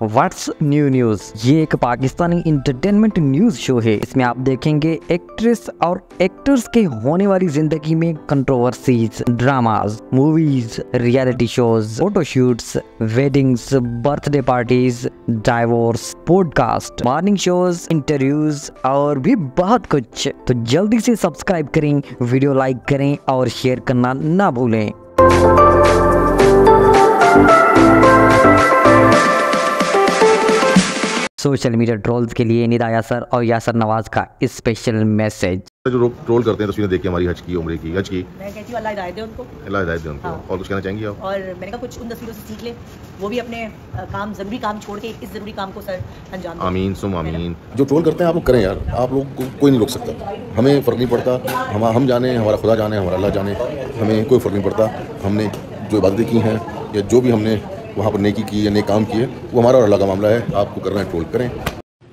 What's new news. ये एक Pakistani entertainment news show है। इसमें आप देखेंगे एक्ट्रेस और एक्टर्स के होने वाली जिंदगी में controversies, dramas, movies, reality shows, photoshoots, weddings, birthday parties, divorce, podcast, morning shows, interviews और भी बहुत कुछ। तो जल्दी से सब्सक्राइब करें, वीडियो लाइक करें और शेयर करना ना भूलें। सोशल मीडिया ट्रोल्स के लिए निदा यासर और यासर नवाज का स्पेशल मैसेज। जो लोग ट्रोल करते हैं तस्वीरें देख के हमारी हज की, उम्र की, हज की, मैं कहती हूँ अल्लाह हिदायत दे उनको, अल्लाह हिदायत दे उनको। हाँ। और कुछ कहना चाहेंगी आप? और मैंने कहा कुछ उन तस्वीरों से सीख ले, वो भी अपने काम, ज़रूरी काम छोड़ के इस ज़रूरी काम को सर अंजाम दें। आमीन सुम आमीन। जो ट्रोल करते हैं आप लोग करें यार, आप लोग को कोई नहीं रोक सकता। हमें फ़र्क नहीं पड़ता, हम जाने, हमारा खुदा जाने, हमारा अल्लाह जाने, हमें कोई फ़र्क नहीं पड़ता। हमने जो इबादतें की हैं या जो भी हमने वहाँ पर नेकी की या नेक काम किए, वो हमारा और अल्लाह का मामला है। आपको करना है ट्रोल करें।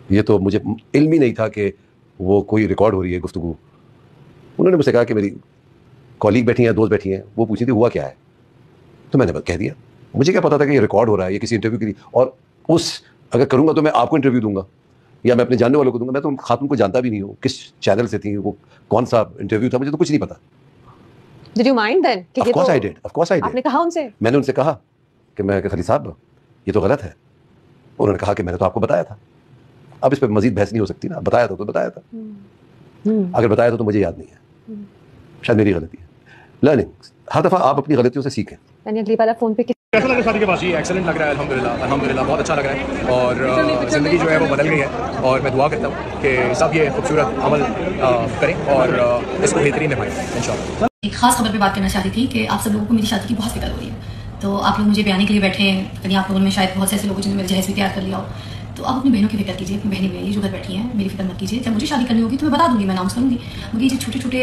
ये तो मुझे इल्म ही नहीं था कि वो कोई रिकॉर्ड हो रही है गुफ्तगू। उन्होंने मुझसे कहा कि मेरी कॉलीग बैठी हैं, दोस्त बैठी हैं, वो पूछी थी हुआ क्या है, तो मैंने बस कह दिया। मुझे क्या पता था कि ये रिकॉर्ड हो रहा है, ये किसी इंटरव्यू के लिए। और अगर करूँगा तो मैं आपको इंटरव्यू दूंगा या मैं अपने जानने वालों को दूंगा। मैं तो उन खातून को जानता भी नहीं हूँ, किस चैनल से थी वो, कौन सा इंटरव्यू था, मुझे तो कुछ नहीं पता। Did you mind then? Of course I did. Of course I did. आपने कहा उनसे? मैंने उनसे कहा कि मैं खली साहब ये तो गलत है। उन्होंने कहा कि मैंने तो आपको बताया था। अब इस पर मजीद बहस नहीं हो सकती ना, बताया था तो बताया था। अगर बताया था तो मुझे याद नहीं है, शायद मेरी गलती है। लर्निंग, हर दफ़ा आप अपनी गलतियों से सीखें। मैंने अगली बार फ़ोन पे कैसा लगा शादी के बाद? जी एक्सेलेंट लग रहा है, अल्हम्दुलिल्लाह अल्हम्दुलिल्लाह बहुत अच्छा लग रहा है। और ज़िंदगी जो है वो बदल गई है और मैं दुआ करता हूँ कि सब ये खूबसूरत अमल करें और इसको बेहतरीन निभाएं इंशाल्लाह। एक खास खबर पे बात करना चाहती थी कि आप सब लोगों को मेरी शादी की बहुत फिक्र हो रही है, तो आप लोग मुझे बयानी के लिए बैठे हैं। कहीं आप लोगों में शायद बहुत से ऐसे लोग जिन्होंने मेरा जहेज भी तैयार कर लिया हो, तो आप अपनी बहनों की फिक्र कीजिए। अपनी बहनें मेरी जो घर बैठी हैं, मेरी फिक्र मत कीजिए। जब मुझे शादी करनी होगी तो मैं बता दूंगी, मैं अनाउंस करूँगी। क्योंकि जो छोटे छोटे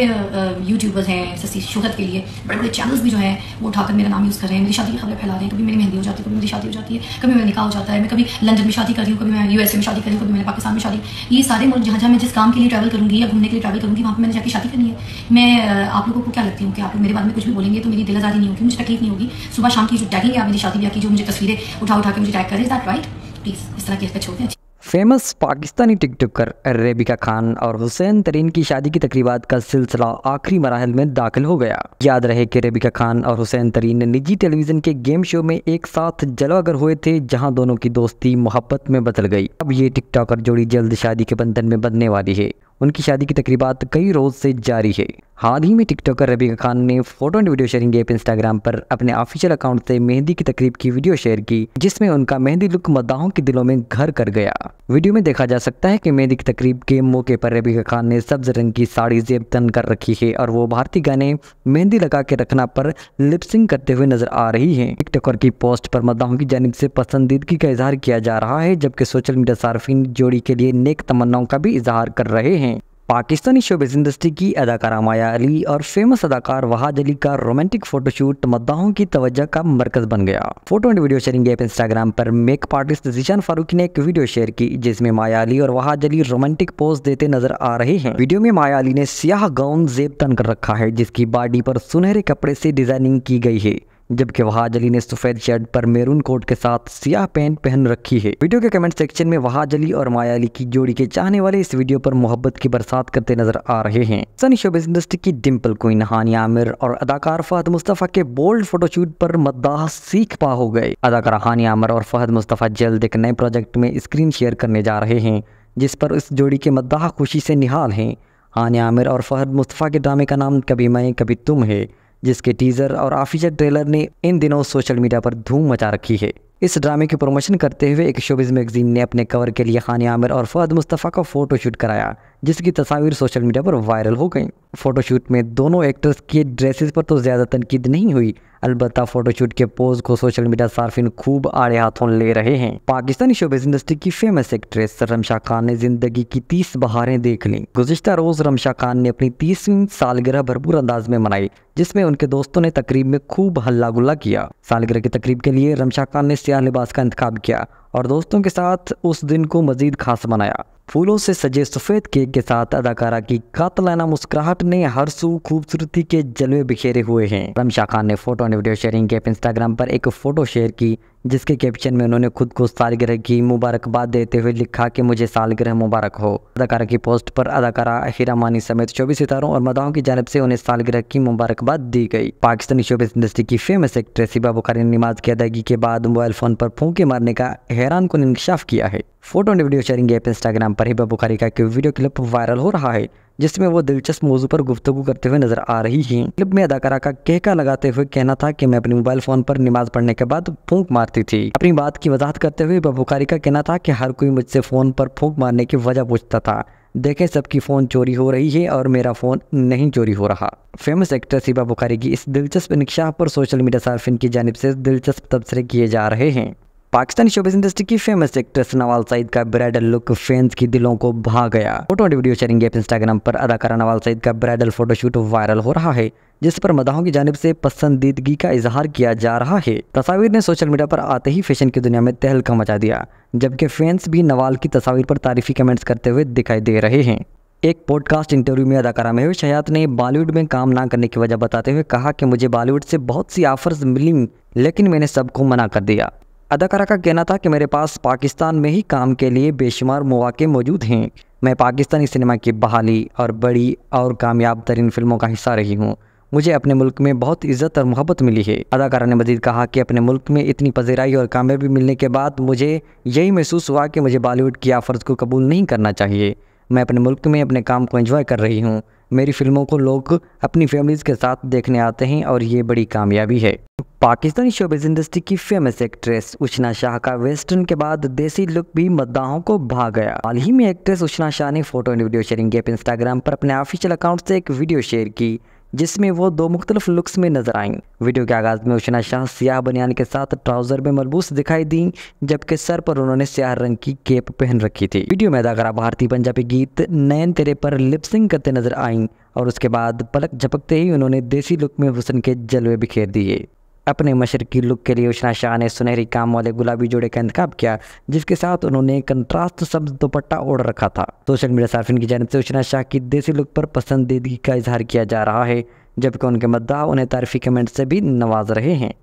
यूट्यूबर्स हैं सस्ती शोहरत के लिए, बड़े बड़े चैनल्स भी जो हैं वो उठाकर मेरा नाम यूज़ कर रहे हैं, मेरी शादी की खबरें फैला रहे हैं। कभी मेरी मेहंदी हो जाती है, कभी मेरी शादी हो जाती है, कभी मेरा निकाह हो जाता है, मैं कभी लंदन में शादी कर रही हूँ, कभी मैं यूएसए में शादी कर रही हूँ, कभी मैंने पाकिस्तान में शादी। ये सारे मुल्क जहाँ जहाँ मैं जिस काम के लिए ट्रैवल करूँगी या घूमने के लिए ट्रैवल करूँगी, वहाँ पर मैंने जाकर शादी करनी है। मैं आप लोगों को क्या लगती हूँ कि आप लोग मेरे बारे में कुछ भी बोलेंगे तो मेरी दिल आज़ारी नहीं होगी, मुझे तकलीफ नहीं होगी। सुबह शाम की जो टैगिंग है आप मेरी शादी ब्याह की, जो मुझे तस्वीरें उठा के मुझे टैग करें, इज दैट राइट? प्लीज़ इस तरह की हरकत छोड़ दें। फेमस पाकिस्तानी टिकटॉकर रेबिका खान और हुसैन तरीन की शादी की तकरीबात का सिलसिला आखिरी मराहल में दाखिल हो गया। याद रहे कि रेबिका खान और हुसैन तरीन निजी टेलीविजन के गेम शो में एक साथ जलवागर हुए थे, जहां दोनों की दोस्ती मोहब्बत में बदल गई। अब ये टिकटॉकर जोड़ी जल्द शादी के बंधन में बंधने वाली है। उनकी शादी की तकरीबात कई रोज से जारी है। हाल ही में टिकटॉकर रेबिका खान ने photo and video sharing app Instagram पर अपने ऑफिशियल अकाउंट से मेहंदी की तकरीब की वीडियो शेयर की, जिसमें उनका मेहंदी लुक मद्दाहों के दिलों में घर कर गया। वीडियो में देखा जा सकता है कि मेहंदी की तकरीब के मौके पर रेबिका खान ने सब्ज रंग की साड़ी जेब तन कर रखी है और वो भारतीय गाने मेहंदी लगा के रखना पर लिपसिंग करते हुए नजर आ रही है। टिकटॉकर की पोस्ट पर मद्दाहों की जानिब से पसंदीदगी का इजहार किया जा रहा है, जबकि सोशल मीडिया सार्फिन जोड़ी के लिए नेक तमन्नाओं का भी इजहार कर रहे हैं। पाकिस्तानी शोबिज़ इंडस्ट्री की अदाकारा माया अली और फेमस अदाकार वहाज अली का रोमांटिक फोटोशूट मद्दाहों की तवज्जो का मरकज बन गया। Photo and video sharing app Instagram पर मेकअप आर्टिस्ट ज़ीशान फारूकी ने एक वीडियो शेयर की, जिसमें माया अली और वहाज अली रोमांटिक पोज देते नजर आ रहे हैं। वीडियो में माया अली ने सियाह गाउन जेब तन कर रखा है, जिसकी बॉडी पर सुनहरे कपड़े से डिजाइनिंग की गई है, जबकि वहाज अली ने सफेद शर्ट पर मेरून कोट के साथ सियाह पैंट पहन रखी है। वीडियो के कमेंट सेक्शन में वहाज अली और माया अली की जोड़ी के चाहने वाले इस वीडियो पर मोहब्बत की बरसात करते नजर आ रहे हैं। सनी शोबिज़ इंडस्ट्री की डिम्पल क्वीन हानिया आमिर और अदाकार फहद मुस्तफ़ा के बोल्ड फोटोशूट पर मद्दाह सीख पा हो गए। अदाकारा हानिया आमिर और फहद मुस्तफ़ा जल्द एक नए प्रोजेक्ट में स्क्रीन शेयर करने जा रहे हैं, जिस पर इस जोड़ी के मद्दाह खुशी से निहाल हैं। हानिया आमिर और फहद मुस्तफ़ा के ड्रामे का नाम कभी मैं कभी तुम है, जिसके टीजर और ऑफिशियल ट्रेलर ने इन दिनों सोशल मीडिया पर धूम मचा रखी है। इस ड्रामे की प्रमोशन करते हुए एक शोबिज़ मैगजीन ने अपने कवर के लिए हानिया आमिर और फहद मुस्तफ़ा का फोटोशूट कराया, जिसकी तस्वीर सोशल मीडिया पर वायरल हो गई। फोटोशूट में दोनों एक्टर्स के ड्रेसेस पर तो ज़्यादा तनकीद नहीं हुई, अलबत्ता फोटोशूट के पोज को सोशल मीडिया सार्फिन खूब आड़े हाथों ले रहे हैं। पाकिस्तानी शोबिज़ इंडस्ट्री की फेमस एक्ट्रेस रमशा खान ने जिंदगी की 30 बहारें देख लीं। गुज़िश्ता रोज रमशा खान ने अपनी 30वीं सालगिरह भरपूर अंदाज में मनाई, जिसमें उनके दोस्तों ने तकरीब में खूब हल्ला गुल्ला किया। सालगिरह की तकरीब के लिए रमशा खान ने सियाह लिबास का इंतखाब किया और दोस्तों के साथ उस दिन को मजीद खास बनाया। फूलों से सजे सफेद केक के साथ अदाकारा की कातलाना मुस्कुराहट ने हर सू खूबसूरती के जलवे बिखेरे हुए हैं। रमीशा खान ने फोटो और वीडियो शेयरिंग के इंस्टाग्राम पर एक फोटो शेयर की, जिसके कैप्शन में उन्होंने खुद को सालगिरह की मुबारकबाद देते हुए लिखा कि मुझे सालगिरह मुबारक हो। अदाकारा की पोस्ट पर अदाकारा हीरा मानी समेत 24 सितारों और मदाहों की जानिब से उन्हें सालगिरह की मुबारकबाद दी गई। पाकिस्तानी शोबिज़ इंडस्ट्री की फेमस एक्ट्रेस हिबा बुखारी ने नमाज की अदायगी के बाद मोबाइल फोन पर फूंके मारने का हैरान कुन इंकशाफ किया है। फोटो और वीडियो शेयरिंग ऐप इंस्टाग्राम पर हिबा बुखारी का एक वीडियो क्लिप वायरल हो रहा है, जिसमें वो दिलचस्प मौजू पर गुफ्तगू करते हुए नजर आ रही हैं। क्लिप में अदाकारा का कहका लगाते हुए कहना था कि मैं अपने मोबाइल फोन पर नमाज पढ़ने के बाद फूंक मारती थी। अपनी बात की वजाहत करते हुए हिबा बुखारी का कहना था कि हर कोई मुझसे फोन पर फूंक मारने की वजह पूछता था। देखें, सबकी फ़ोन चोरी हो रही है और मेरा फ़ोन नहीं चोरी हो रहा। फेमस एक्ट्रेस हिबा बुखारी की इस दिलचस्प इंकशाफ पर सोशल मीडिया सार्फिन की जानिब से दिलचस्प तबसरे किए जा रहे हैं। पाकिस्तानी शोबिज़ इंडस्ट्री की फेमस एक्ट्रेस नवाल सईद का ब्राइडल लुक फैंस की दिलों को भा गया। फोटो और वीडियो शेयरिंग ऐप इंस्टाग्राम पर अदाकारा नवाल सईद का ब्राइडल फोटोशूट वायरल हो रहा है, जिस पर मदाहों की जानिब से पसंदीदगी का इजहार किया जा रहा है। तस्वीर ने सोशल मीडिया पर आते ही फैशन की दुनिया में तहलका मचा दिया, जबकि फैंस भी नवाल की तस्वीर पर तारीफी कमेंट्स करते हुए दिखाई दे रहे हैं। एक पॉडकास्ट इंटरव्यू में अदाकारा महविश हयात ने बॉलीवुड में काम ना करने की वजह बताते हुए कहा कि मुझे बॉलीवुड से बहुत सी ऑफर्स मिली, लेकिन मैंने सबको मना कर दिया। अदाकारा का कहना था कि मेरे पास पाकिस्तान में ही काम के लिए बेशुमार मौके मौजूद हैं। मैं पाकिस्तानी सिनेमा की बहाली और बड़ी और कामयाब तरीन फिल्मों का हिस्सा रही हूँ। मुझे अपने मुल्क में बहुत इज्जत और मोहब्बत मिली है। अदाकारा ने मजीद कहा कि अपने मुल्क में इतनी पज़ीराई और कामयाबी मिलने के बाद मुझे यही महसूस हुआ कि मुझे बॉलीवुड की ऑफर्स को कबूल नहीं करना चाहिए। मैं अपने मुल्क में अपने काम को एंजॉय कर रही हूँ। मेरी फिल्मों को लोग अपनी फैमिलीज़ के साथ देखने आते हैं और ये बड़ी कामयाबी है। पाकिस्तानी शोबिज़ इंडस्ट्री की फेमस एक्ट्रेस उशना शाह का वेस्टर्न के बाद देसी लुक भी मद्दाहों को भा गया। हाल ही में एक्ट्रेस उशना शाह ने फोटो और वीडियो शेयरिंग ऐप इंस्टाग्राम पर अपने ऑफिशियल अकाउंट से एक वीडियो शेयर की, जिसमें वो दो मुख्तलिफ लुक्स में नजर आईं। वीडियो के आगाज में उशना शाह सियाह बनियान के साथ ट्राउजर में मलबूस दिखाई दी, जबकि सर पर उन्होंने स्याह रंग की केप पहन रखी थी। वीडियो में अदाकारा भारतीय पंजाबी गीत नैन तेरे पर लिपसिंग करते नजर आईं और उसके बाद पलक झपकते ही उन्होंने देसी लुक में हुस्न के जलवे बिखेर दिए। अपने मशरकी लुक के लिए उशना शाह ने सुनहरी काम वाले गुलाबी जोड़े का इंतखाब किया, जिसके साथ उन्होंने कंट्रास्ट सब्ज दुपट्टा ओढ़ रखा था। सोशल मीडिया सार्फिन की जानिब से उशना शाह की देसी लुक पर पसंदीदगी का इजहार किया जा रहा है, जबकि उनके मद्दाह उन्हें तारीफी कमेंट से भी नवाज रहे हैं।